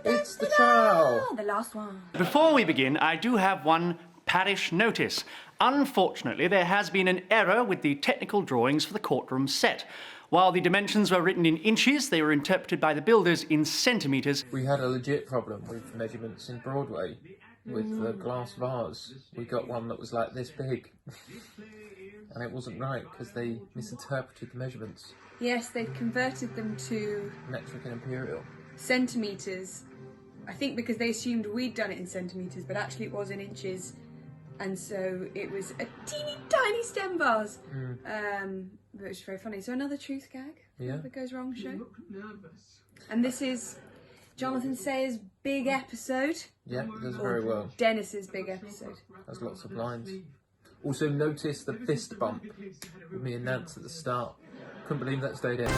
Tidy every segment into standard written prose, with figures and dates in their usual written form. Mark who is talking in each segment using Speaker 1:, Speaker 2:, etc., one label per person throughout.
Speaker 1: It's the trial.
Speaker 2: The last one.
Speaker 3: Before we begin, I do have one parish notice. Unfortunately, there has been an error with the technical drawings for the courtroom set. While the dimensions were written in inches, they were interpreted by the builders in centimetres.
Speaker 1: We had a legit problem with measurements in Broadway with the glass vase. We got one that was like this big. And it wasn't right because they misinterpreted the measurements.
Speaker 2: Yes, they've converted them to
Speaker 1: Metric and imperial.
Speaker 2: centimetres. I think because they assumed we'd done it in centimetres, but actually it was in inches. And so it was a teeny tiny stem vase. But it was very funny. So another truth gag that goes wrong show. And this is Jonathan Sayers' big episode.
Speaker 1: Yeah, it does very well.
Speaker 2: Dennis's big episode.
Speaker 1: Has lots of lines. Also notice the fist bump with me and Nance at the start. Couldn't believe that stayed in.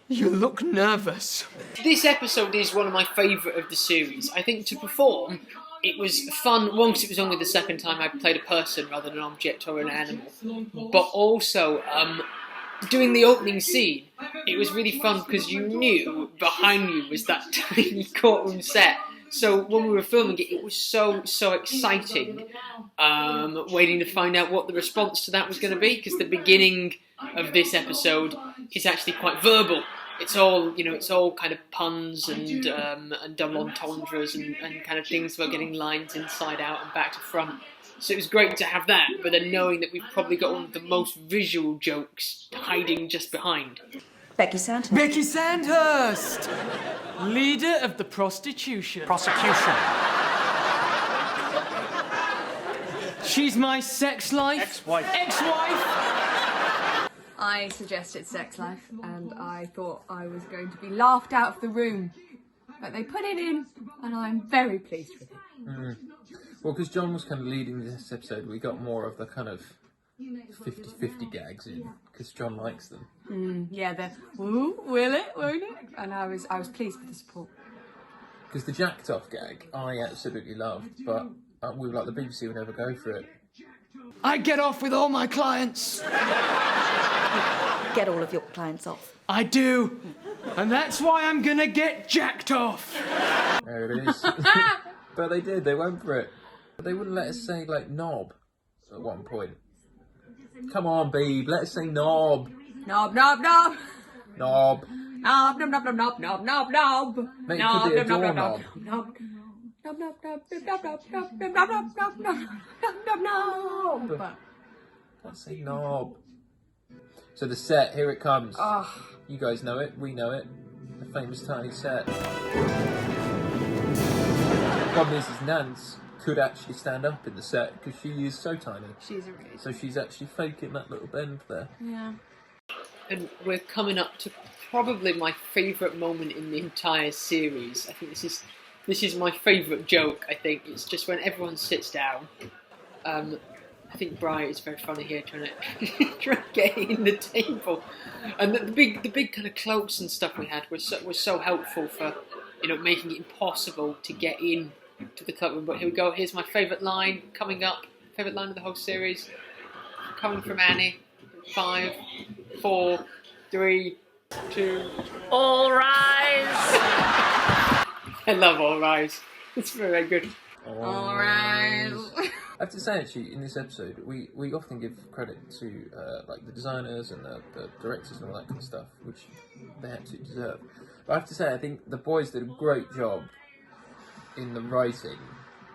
Speaker 4: You look nervous.
Speaker 5: This episode is one of my favourite of the series. I think to perform, it was fun. One, because it was only the second time I played a person rather than an object or an animal. But also, doing the opening scene, it was really fun because you knew behind you was that tiny courtroom set. So when we were filming it, it was so exciting, waiting to find out what the response to that was going to be, because the beginning of this episode is actually quite verbal. It's all, it's all kind of puns and double entendres and kind of things about getting lines inside out and back to front. So it was great to have that, but then knowing that we've probably got one of the most visual jokes hiding just behind.
Speaker 6: Becky Sandhurst.
Speaker 4: Becky Sandhurst! Leader of the prosecution. She's my sex life.
Speaker 3: Ex-wife.
Speaker 2: I suggested sex life, and I thought I was going to be laughed out of the room. But they put it in, and I'm very pleased with it.
Speaker 1: Well, because John was kind of leading this episode, we got more of the kind of 50-50 gags in, because John likes them.
Speaker 2: Yeah, the "Ooh, will it, won't it?" And I was pleased with the support.
Speaker 1: Because the jacked off gag, I absolutely loved, but we were like, the BBC would never go for it.
Speaker 4: I get off with all my clients.
Speaker 6: Get all of your clients off.
Speaker 4: I do. And that's why I'm gonna get jacked off.
Speaker 1: There it is. But they did, they went for it. But they wouldn't let us say, like, knob at one point. Come on, babe, let us say knob.
Speaker 2: Knob, knob, knob.
Speaker 1: Knob.
Speaker 2: Knob, knob, knob, knob, knob, knob, knob.
Speaker 1: Mate, it could be a doorknob.
Speaker 2: Knob, knob, knob, knob, knob, knob, knob, knob, knob, knob, knob, knob.
Speaker 1: Let's say knob. So the set, here it comes.
Speaker 2: Oh.
Speaker 1: You guys know it, we know it. The famous tiny set. The problem is Nance could actually stand up in the set because she is so tiny.
Speaker 2: She's a really...
Speaker 1: So she's actually faking that little bend there.
Speaker 2: Yeah.
Speaker 5: And we're coming up to probably my favourite moment in the entire series. I think this is my favourite joke. I think it's just when everyone sits down. I think Bry is very funny here, trying to get in the table, and the big kind of cloaks and stuff we had was so helpful for making it impossible to get in to the cloakroom. But here we go. Here's my favourite line coming up. Favourite line of the whole series, coming from Annie. 5, 4, 3, 2.
Speaker 6: All rise!
Speaker 5: I love All Rise. It's very good.
Speaker 2: All right.
Speaker 1: I have to say, actually, in this episode, we often give credit to like the designers and the directors and all that kind of stuff, which they absolutely deserve. But I have to say, I think the boys did a great job in the writing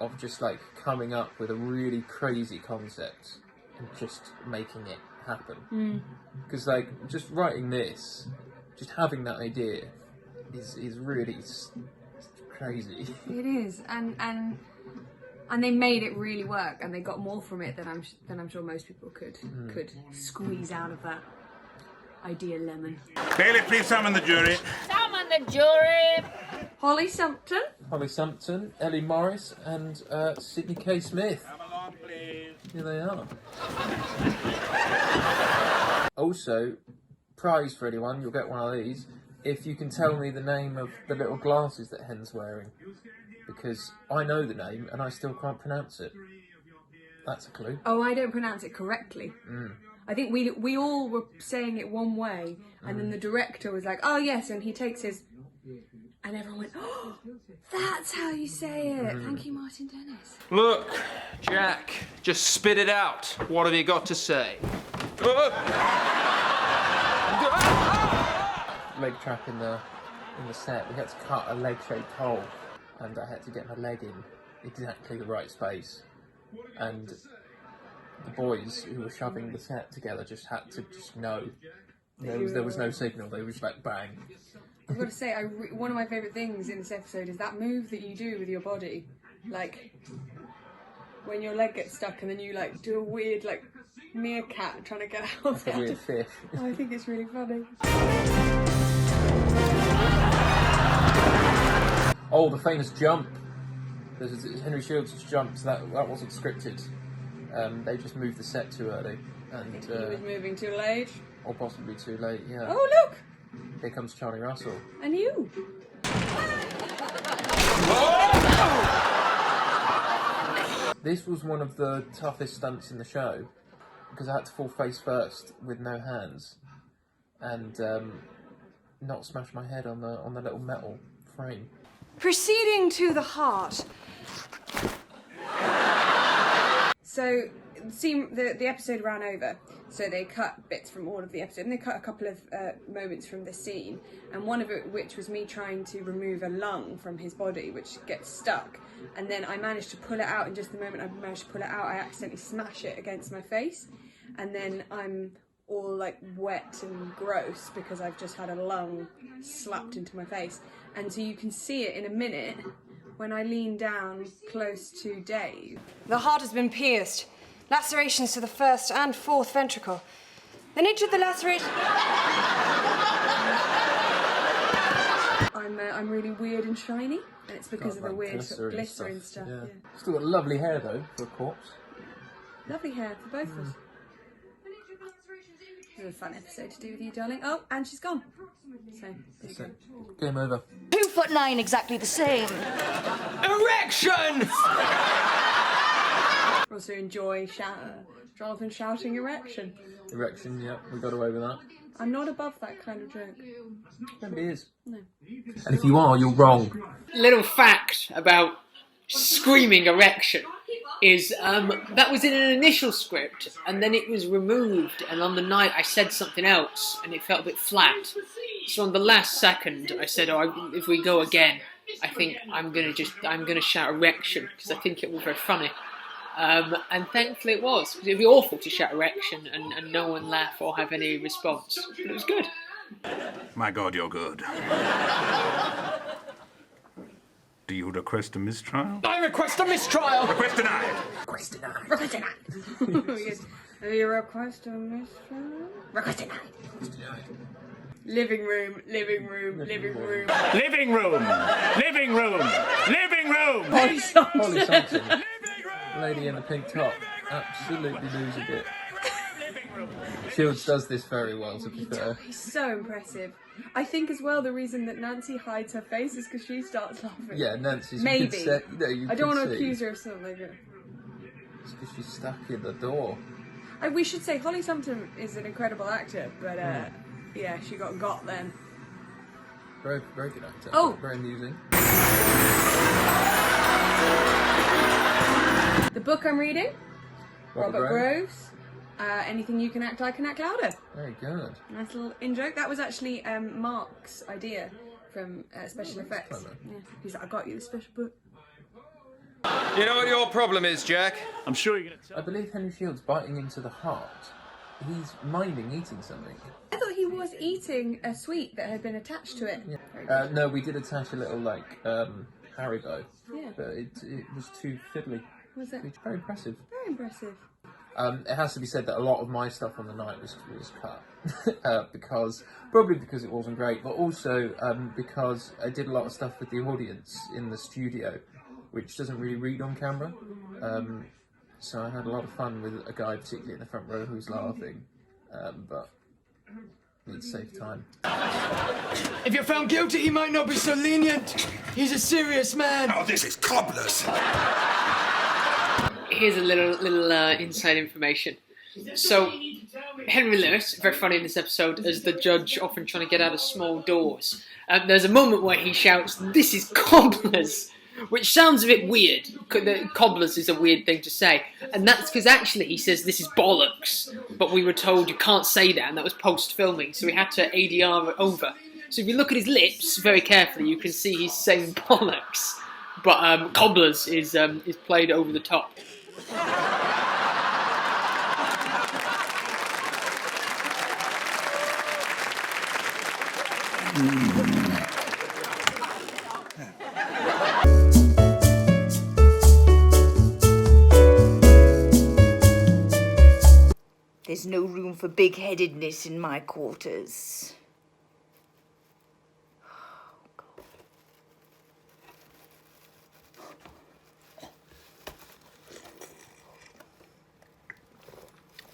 Speaker 1: of just like coming up with a really crazy concept and just making it happen. Because like just writing this, just having that idea is really crazy.
Speaker 2: It is, and they made it really work, and they got more from it than I'm sure most people could squeeze out of that idea lemon.
Speaker 7: Bailey, please summon the jury.
Speaker 6: Summon the jury!
Speaker 2: Holly Sumpton,
Speaker 1: Ellie Morris, and Sydney K. Smith.
Speaker 7: Come along, please.
Speaker 1: Here they are. Also, prize for anyone, you'll get one of these, if you can tell me the name of the little glasses that Hen's wearing. because I know the name and I still can't pronounce it. That's a clue.
Speaker 2: Oh, I don't pronounce it correctly. I think we all were saying it one way, and then the director was like, "Oh yes," and he takes his, and everyone went, "Oh, that's how you say it." Thank you, Martin Dennis.
Speaker 4: Look, Jack, just spit it out. What have you got to say?
Speaker 1: Leg trap in the set. We had to cut a leg-shaped hole, and I had to get my leg in exactly the right space. And the boys who were shoving the set together just had to know. There was no signal. They were just like bang.
Speaker 2: I've got to say, one of my favourite things in this episode is that move that you do with your body, like when your leg gets stuck and then you like do a weird like meerkat trying to get out.
Speaker 1: Like a weird fish.
Speaker 2: I think it's really funny.
Speaker 1: Oh, the famous jump. Henry Shields just jumped. So that wasn't scripted. They just moved the set too early, and
Speaker 2: He was moving too late.
Speaker 1: or possibly too late. Yeah.
Speaker 2: Oh look,
Speaker 1: Here comes Charlie Russell.
Speaker 2: and you.
Speaker 1: This was one of the toughest stunts in the show because I had to fall face first with no hands, and not smash my head on the little metal frame.
Speaker 2: Proceeding to the heart. So, the episode ran over, so they cut bits from all of the episode, and they cut a couple of moments from the scene, and one of it which was me trying to remove a lung from his body, which gets stuck, and then I managed to pull it out, and just the moment I managed to pull it out, I accidentally smash it against my face, and then I'm all like wet and gross because I've just had a lung slapped into my face, and so you can see it in a minute when I lean down close to Dave.
Speaker 8: The heart has been pierced. Lacerations to the first and fourth ventricle. The nature of the laceration...
Speaker 2: I'm really weird and shiny, and it's because of the weird sort of glycerin stuff. Yeah.
Speaker 1: Still got lovely hair though for a corpse.
Speaker 2: Lovely hair for both of us. It was a fun episode to do with you, darling. Oh, and she's gone. So, there you go.
Speaker 1: Game over.
Speaker 6: 2'9", exactly the same.
Speaker 4: Erection!
Speaker 2: Also enjoy Jonathan shouting erection.
Speaker 1: Erection, yeah, we got away with that.
Speaker 2: I'm not above that kind of joke.
Speaker 1: Nobody is.
Speaker 2: No.
Speaker 1: And if you are, you're wrong.
Speaker 5: Little fact about screaming erection is that was in an initial script and then it was removed, and on the night I said something else and it felt a bit flat, so on the last second I said, if we go again, I think I'm gonna shout erection because I think it will be very funny, and thankfully it was, because it'd be awful to shout erection and no one laugh or have any response, but it was good.
Speaker 7: My God, you're good. Do you request a mistrial?
Speaker 4: I request a mistrial!
Speaker 7: Request denied.
Speaker 1: Request denied.
Speaker 2: Request denied. Yes. You request a mistrial? Request denied. Living room, living room, living room.
Speaker 3: Living room! Living room! Living room!
Speaker 1: Holly Sampson. Lady in the pink top. Absolutely losing it. Shields does this very well, to be fair.
Speaker 2: He's so impressive. I think as well the reason that Nancy hides her face is because she starts laughing.
Speaker 1: Yeah, Nancy's
Speaker 2: maybe.
Speaker 1: You
Speaker 2: I don't want to
Speaker 1: see.
Speaker 2: accuse her of something.
Speaker 1: It's because she's stuck in the door.
Speaker 2: We should say Holly Sumpter is an incredible actor, but yeah, she got then.
Speaker 1: Very, very good actor.
Speaker 2: Oh.
Speaker 1: Very amusing.
Speaker 2: The book I'm reading, Robert
Speaker 1: Grove.
Speaker 2: Groves. Anything you can act, I can act louder.
Speaker 1: Very good.
Speaker 2: Nice little in-joke. That was actually Mark's idea from Special Effects.
Speaker 1: clever.
Speaker 2: Yeah. He's like, I got you the special book.
Speaker 4: You know what your problem is, Jack?
Speaker 3: I'm sure you're going to tell
Speaker 1: I believe Henry Shields biting into the heart. He's minding eating something.
Speaker 2: I thought he was eating a sweet that had been attached to it.
Speaker 1: Yeah.
Speaker 2: Very good.
Speaker 1: No, we did attach a little Haribo,
Speaker 2: Yeah.
Speaker 1: but it was too fiddly.
Speaker 2: Was it?
Speaker 1: It's very impressive.
Speaker 2: Very impressive.
Speaker 1: It has to be said that a lot of my stuff on the night was cut because it wasn't great, but also because I did a lot of stuff with the audience in the studio, which doesn't really read on camera. So I had a lot of fun with a guy, particularly in the front row, who's laughing. But Need to save time.
Speaker 9: If you're found guilty, he might not be so lenient. He's a serious man.
Speaker 7: Oh, this is cobblers.
Speaker 5: Here's a little inside information. So, Henry Lewis, very funny in this episode, as the judge often trying to get out of small doors. There's a moment where he shouts, "This is cobblers," which sounds a bit weird. Cobblers is a weird thing to say. And that's because actually he says this is bollocks. But we were told you can't say that, and that was post-filming, so we had to ADR it over. So if you look at his lips very carefully, you can see he's saying bollocks. But cobblers is played over the top.
Speaker 6: There's no room for big-headedness in my quarters.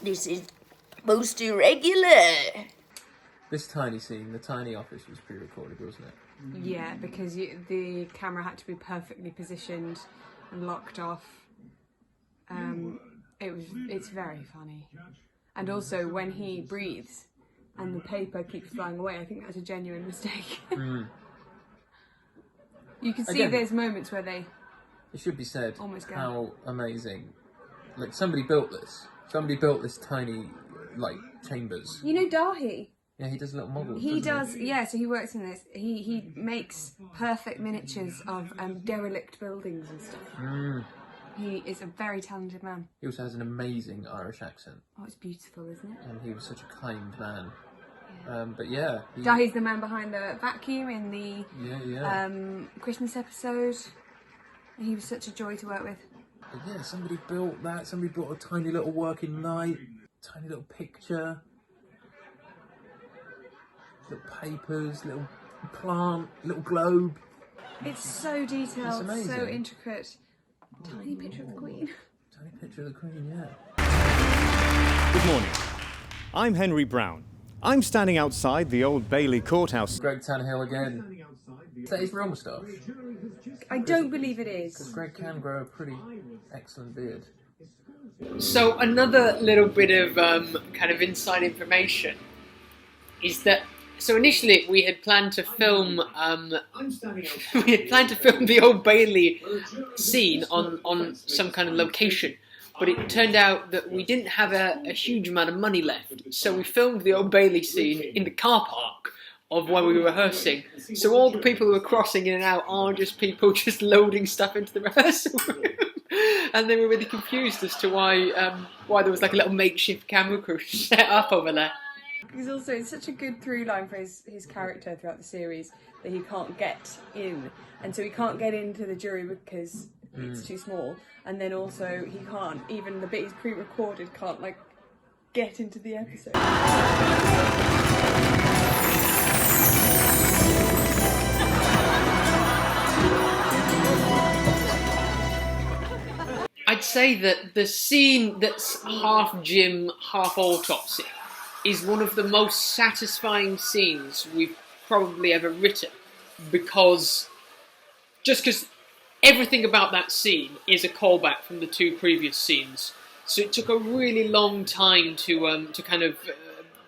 Speaker 6: This is most irregular.
Speaker 1: This tiny scene, the tiny office, was pre-recorded, wasn't it?
Speaker 2: Yeah, because the camera had to be perfectly positioned and locked off. It's very funny. And also, when he breathes and the paper keeps flying away, I think that's a genuine mistake. You can see
Speaker 1: Again,
Speaker 2: there's moments where they...
Speaker 1: It should be said
Speaker 2: Almost go.
Speaker 1: how amazing. Like, somebody built this. Somebody built this tiny, like, chambers.
Speaker 2: You know Dahi?
Speaker 1: Yeah, he does little models.
Speaker 2: He
Speaker 1: doesn't
Speaker 2: does, yeah, so he works in this. He makes perfect miniatures of derelict buildings and stuff. He is a very talented man.
Speaker 1: He also has an amazing Irish accent.
Speaker 2: Oh, it's beautiful, isn't it?
Speaker 1: And he was such a kind man. But yeah.
Speaker 2: Dahi's the man behind the vacuum in the Christmas episode. And he was such a joy to work with.
Speaker 1: But yeah, somebody built that. Somebody built a tiny little working light, tiny little picture, little papers, little plant, little globe.
Speaker 2: It's so detailed,
Speaker 1: It's amazing.
Speaker 2: so intricate. Tiny picture of the Queen.
Speaker 1: Tiny picture of the Queen, yeah.
Speaker 10: Good morning. I'm Henry Brown. I'm standing outside the Old Bailey Courthouse.
Speaker 1: Greg Tannehill again. Is that his real moustache?
Speaker 2: I don't believe it is.
Speaker 1: Because Greg can grow a pretty excellent beard.
Speaker 5: So another little bit of kind of inside information is that so initially we had planned to film the Old Bailey scene on some kind of location, but it turned out that we didn't have a huge amount of money left, so we filmed the Old Bailey scene in the car park of where we were rehearsing. So all the people who are crossing in and out are just people just loading stuff into the rehearsal room. And they were really confused as to why there was like a little makeshift camera crew set up over there.
Speaker 2: Because also it's such a good through line for his character throughout the series that he can't get in. And so he can't get into the jury because it's too small. And then also he can't, even the bit he's pre-recorded, can't like get into the episode.
Speaker 5: I'd say that the scene that's half Jim, half Autopsy is one of the most satisfying scenes we've probably ever written, because everything about that scene is a callback from the two previous scenes. So it took a really long time to kind of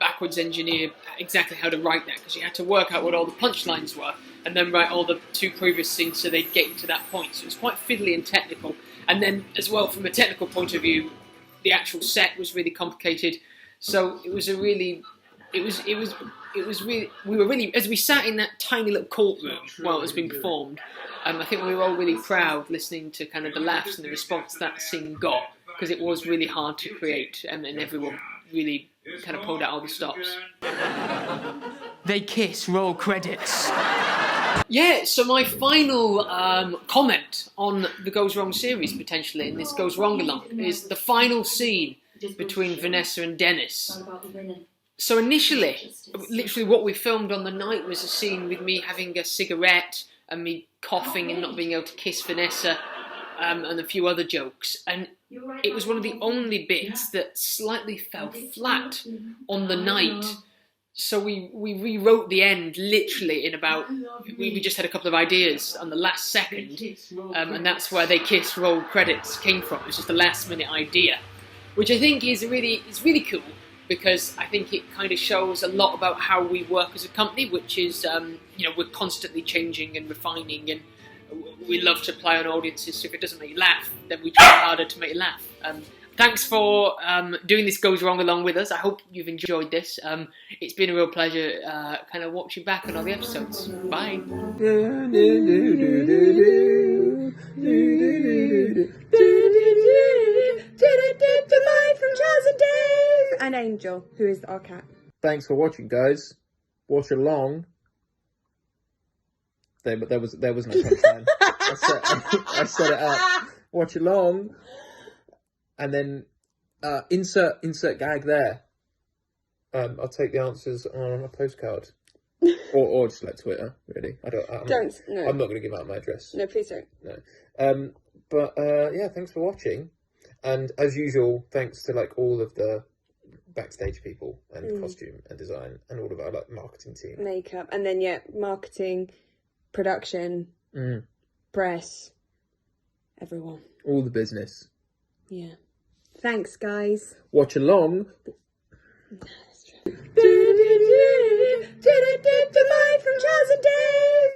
Speaker 5: backwards engineer exactly how to write that, because you had to work out what all the punchlines were and then write all the two previous scenes so they'd get you to that point. So it's quite fiddly and technical. And then, as well, from a technical point of view, the actual set was really complicated. So it was we were really, as we sat in that tiny little courtroom while it was being performed, I think we were all really proud listening to kind of the laughs and the response that scene got, because it was really hard to create, and everyone really kind of pulled out all the stops.
Speaker 9: They kiss, roll credits.
Speaker 5: Yeah, so my final comment on the Goes Wrong series, potentially, and this Goes Wrong along, is the final scene between Vanessa and Dennis. So initially, literally what we filmed on the night was a scene with me having a cigarette and me coughing and not being able to kiss Vanessa, and a few other jokes. And it was one of the only bits that slightly fell flat on the night. So we rewrote the end literally in about, we just had a couple of ideas on the last second, and that's where they kiss roll credits came from. It was just a last minute idea, which I think is really cool, because I think it kind of shows a lot about how we work as a company, which is, we're constantly changing and refining, and we love to play on audiences, so if it doesn't make you laugh, then we try harder to make you laugh. Thanks for doing This Goes Wrong along with us. I hope you've enjoyed this. It's been a real pleasure kind of watching back on all the episodes. Bye.
Speaker 2: From Charles and Dave and Angel, who is our cat.
Speaker 1: Thanks for watching, guys. Watch along. There was no punchline. I set it up. Watch along. And then insert gag there. I'll take the answers on a postcard, or just like Twitter. Really, I'm not going to give out my address.
Speaker 2: No, please don't.
Speaker 1: No. But thanks for watching, and as usual, thanks to like all of the backstage people and costume and design and all of our like marketing team,
Speaker 2: Makeup, and then marketing, production, press, everyone.
Speaker 1: all the business.
Speaker 2: Yeah. Thanks, guys.
Speaker 1: Watch along.
Speaker 2: That's true. From Charles and Dave.